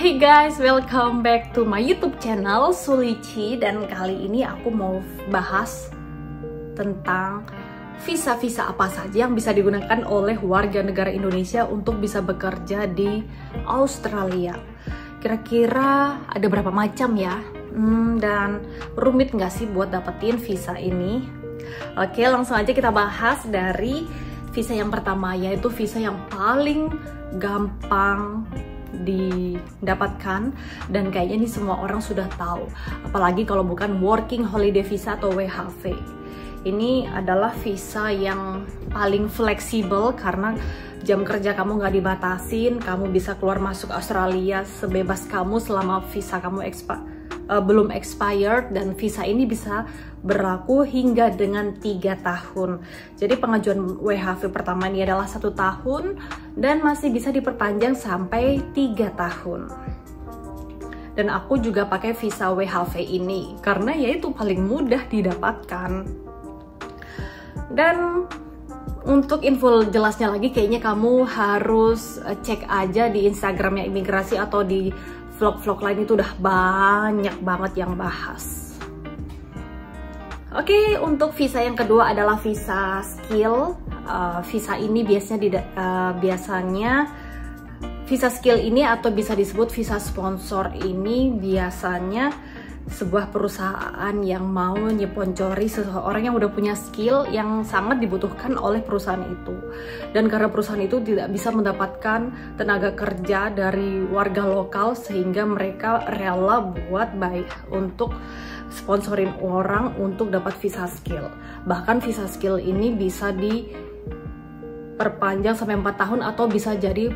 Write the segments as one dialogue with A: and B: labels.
A: Hey guys, welcome back to my YouTube channel Sulici. Dan kali ini aku mau bahas tentang visa-visa apa saja yang bisa digunakan oleh warga negara Indonesia untuk bisa bekerja di Australia. Kira-kira ada berapa macam ya? Dan rumit nggak sih buat dapetin visa ini? Oke, langsung aja kita bahas dari visa yang pertama, yaitu visa yang paling gampang didapatkan dan kayaknya ini semua orang sudah tahu, apalagi kalau bukan Working Holiday Visa atau WHV. Ini adalah visa yang paling fleksibel karena jam kerja kamu nggak dibatasin, kamu bisa keluar masuk Australia sebebas kamu selama visa kamu belum expired, dan visa ini bisa berlaku hingga dengan 3 tahun. Jadi pengajuan WHV pertama ini adalah 1 tahun dan masih bisa diperpanjang sampai 3 tahun. Dan aku juga pakai visa WHV ini karena ya itu paling mudah didapatkan. Dan untuk info jelasnya lagi, kayaknya kamu harus cek aja di Instagramnya imigrasi atau di vlog-vlog lain, itu udah banyak banget yang bahas. Oke, untuk visa yang kedua adalah visa skill. Visa ini biasanya visa skill ini atau bisa disebut visa sponsor ini biasanya sebuah perusahaan yang mau nyeponsori seseorang yang udah punya skill yang sangat dibutuhkan oleh perusahaan itu. Dan karena perusahaan itu tidak bisa mendapatkan tenaga kerja dari warga lokal, sehingga mereka rela buat baik untuk sponsorin orang untuk dapat visa skill. Bahkan visa skill ini bisa diperpanjang sampai 4 tahun atau bisa jadi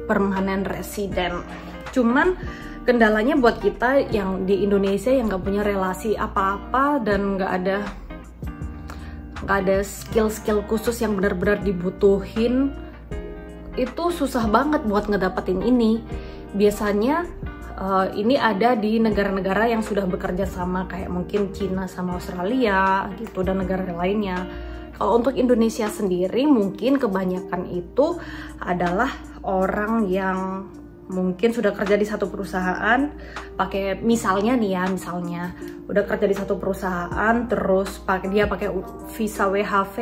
A: permanent resident. Cuman kendalanya buat kita yang di Indonesia yang nggak punya relasi apa-apa dan nggak ada skill-skill khusus yang benar-benar dibutuhin, itu susah banget buat ngedapetin ini. Biasanya ini ada di negara-negara yang sudah bekerja sama, kayak mungkin Cina sama Australia gitu dan negara lainnya. Kalau untuk Indonesia sendiri mungkin kebanyakan itu adalah orang yang mungkin sudah kerja di satu perusahaan, misalnya udah kerja di satu perusahaan, terus dia pakai visa WHV,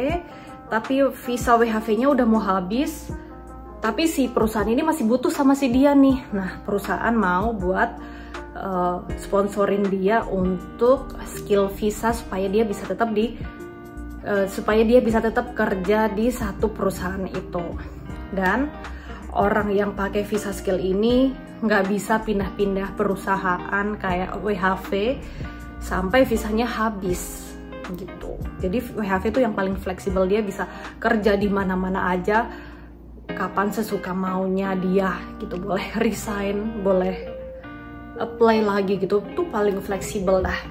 A: tapi visa WHV-nya udah mau habis, tapi si perusahaan ini masih butuh sama si dia nih. Nah, perusahaan mau buat sponsorin dia untuk skill visa supaya dia bisa tetap kerja di satu perusahaan itu. Dan orang yang pakai visa skill ini nggak bisa pindah-pindah perusahaan kayak WHV sampai visanya habis gitu. Jadi WHV itu yang paling fleksibel, dia bisa kerja di mana-mana aja kapan sesuka maunya dia gitu, boleh resign, boleh apply lagi gitu, tuh paling fleksibel dah.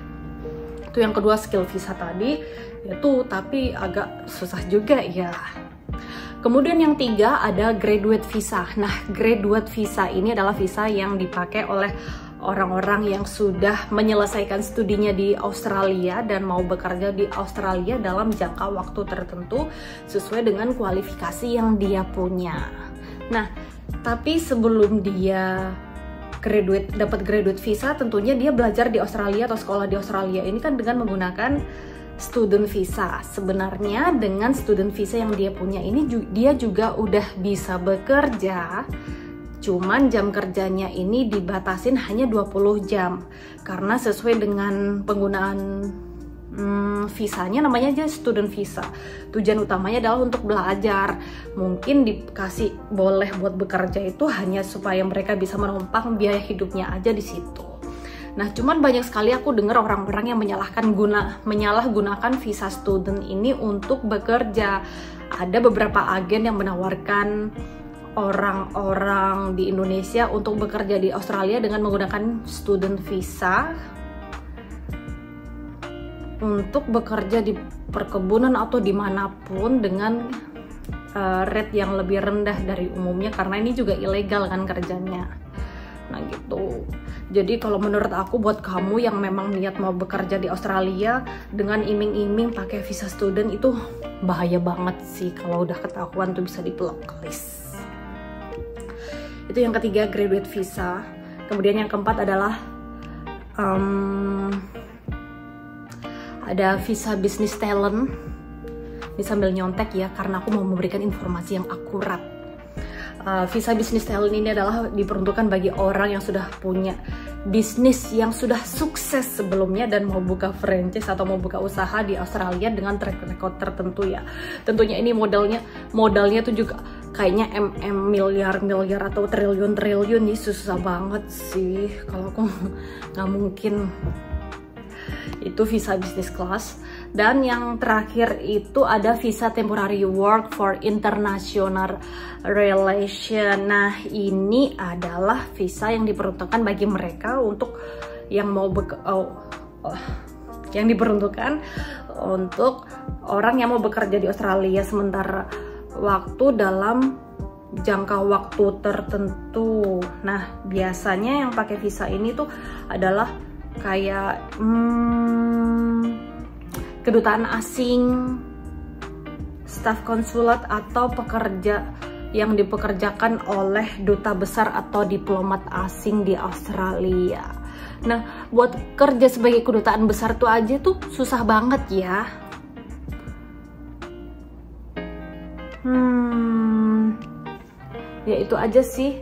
A: Itu yang kedua, skill visa tadi itu, tapi agak susah juga ya. Kemudian yang tiga ada graduate visa. Nah, graduate visa ini adalah visa yang dipakai oleh orang-orang yang sudah menyelesaikan studinya di Australia dan mau bekerja di Australia dalam jangka waktu tertentu sesuai dengan kualifikasi yang dia punya. Nah, tapi sebelum dia dapat graduate visa, tentunya dia belajar di Australia atau sekolah di Australia ini kan dengan menggunakan student visa. Sebenarnya dengan student visa yang dia punya ini dia juga udah bisa bekerja, cuman jam kerjanya ini dibatasin hanya 20 jam karena sesuai dengan penggunaan visanya, namanya aja student visa. Tujuan utamanya adalah untuk belajar. Mungkin dikasih boleh buat bekerja itu hanya supaya mereka bisa menumpang biaya hidupnya aja di situ. Nah, cuman banyak sekali aku dengar orang-orang yang menyalahgunakan visa student ini untuk bekerja. Ada beberapa agen yang menawarkan orang-orang di Indonesia untuk bekerja di Australia dengan menggunakan student visa untuk bekerja di perkebunan atau dimanapun dengan rate yang lebih rendah dari umumnya, karena ini juga ilegal kan kerjanya. Nah gitu. Jadi kalau menurut aku, buat kamu yang memang niat mau bekerja di Australia dengan iming-iming pakai visa student, itu bahaya banget sih. Kalau udah ketahuan tuh bisa di blacklist. Itu yang ketiga, graduate visa. Kemudian yang keempat adalah ada visa business talent. Ini sambil nyontek ya, karena aku mau memberikan informasi yang akurat. Visa business talent ini adalah diperuntukkan bagi orang yang sudah punya bisnis yang sudah sukses sebelumnya dan mau buka franchise atau mau buka usaha di Australia dengan track record tertentu ya. Tentunya ini modalnya tuh juga kayaknya miliar atau triliun nih, susah banget sih. Kalau aku nggak mungkin. Itu visa business class. Dan yang terakhir itu ada visa temporary work for international relation. Nah, ini adalah visa yang diperuntukkan bagi mereka untuk yang mau yang diperuntukkan untuk orang yang mau bekerja di Australia sementara waktu dalam jangka waktu tertentu. Nah, biasanya yang pakai visa ini tuh adalah kayak kedutaan asing, staf konsulat, atau pekerja yang dipekerjakan oleh duta besar atau diplomat asing di Australia. Nah, buat kerja sebagai kedutaan besar tuh aja tuh susah banget ya. Ya itu aja sih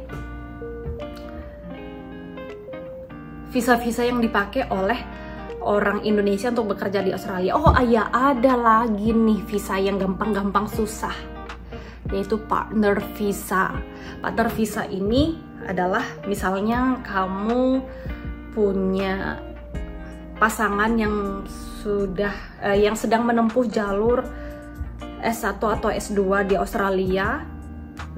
A: visa-visa yang dipakai oleh orang Indonesia untuk bekerja di Australia. Oh iya, ada lagi nih visa yang gampang-gampang susah, yaitu partner visa. Partner visa ini adalah misalnya kamu punya pasangan yang sedang menempuh jalur S1 atau S2 di Australia.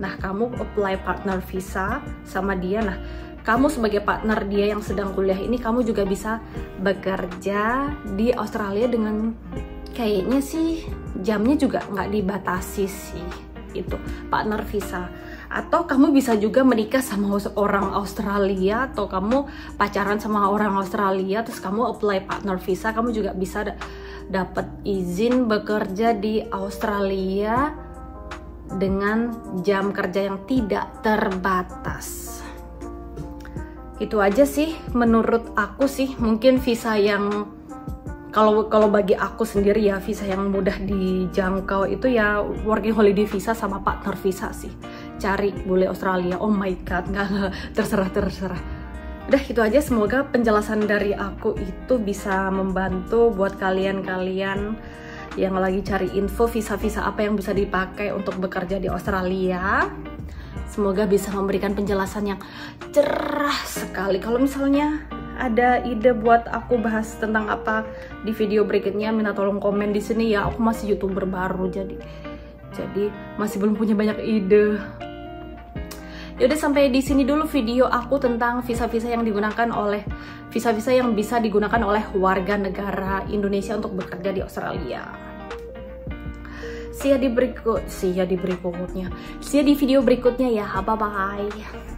A: Nah, kamu apply partner visa sama dia. Nah, kamu sebagai partner dia yang sedang kuliah ini, kamu juga bisa bekerja di Australia dengan kayaknya sih jamnya juga nggak dibatasi sih. Itu partner visa. Atau kamu bisa juga menikah sama orang Australia, atau kamu pacaran sama orang Australia terus kamu apply partner visa, kamu juga bisa dapat izin bekerja di Australia dengan jam kerja yang tidak terbatas. Itu aja sih menurut aku sih. Mungkin visa yang kalau bagi aku sendiri ya, visa yang mudah dijangkau itu ya working holiday visa sama partner visa sih. Cari boleh Australia. Oh my god, nggak terserah. Udah itu aja, semoga penjelasan dari aku itu bisa membantu buat kalian-kalian yang lagi cari info visa-visa apa yang bisa dipakai untuk bekerja di Australia. Semoga bisa memberikan penjelasan yang cerah sekali. Kalau misalnya ada ide buat aku bahas tentang apa di video berikutnya, minta tolong komen di sini ya. Aku masih YouTuber baru, jadi masih belum punya banyak ide. Yaudah, sampai di sini dulu video aku tentang visa-visa yang digunakan oleh visa-visa yang bisa digunakan oleh warga negara Indonesia untuk bekerja di Australia. See ya di video berikutnya ya. Bye bye.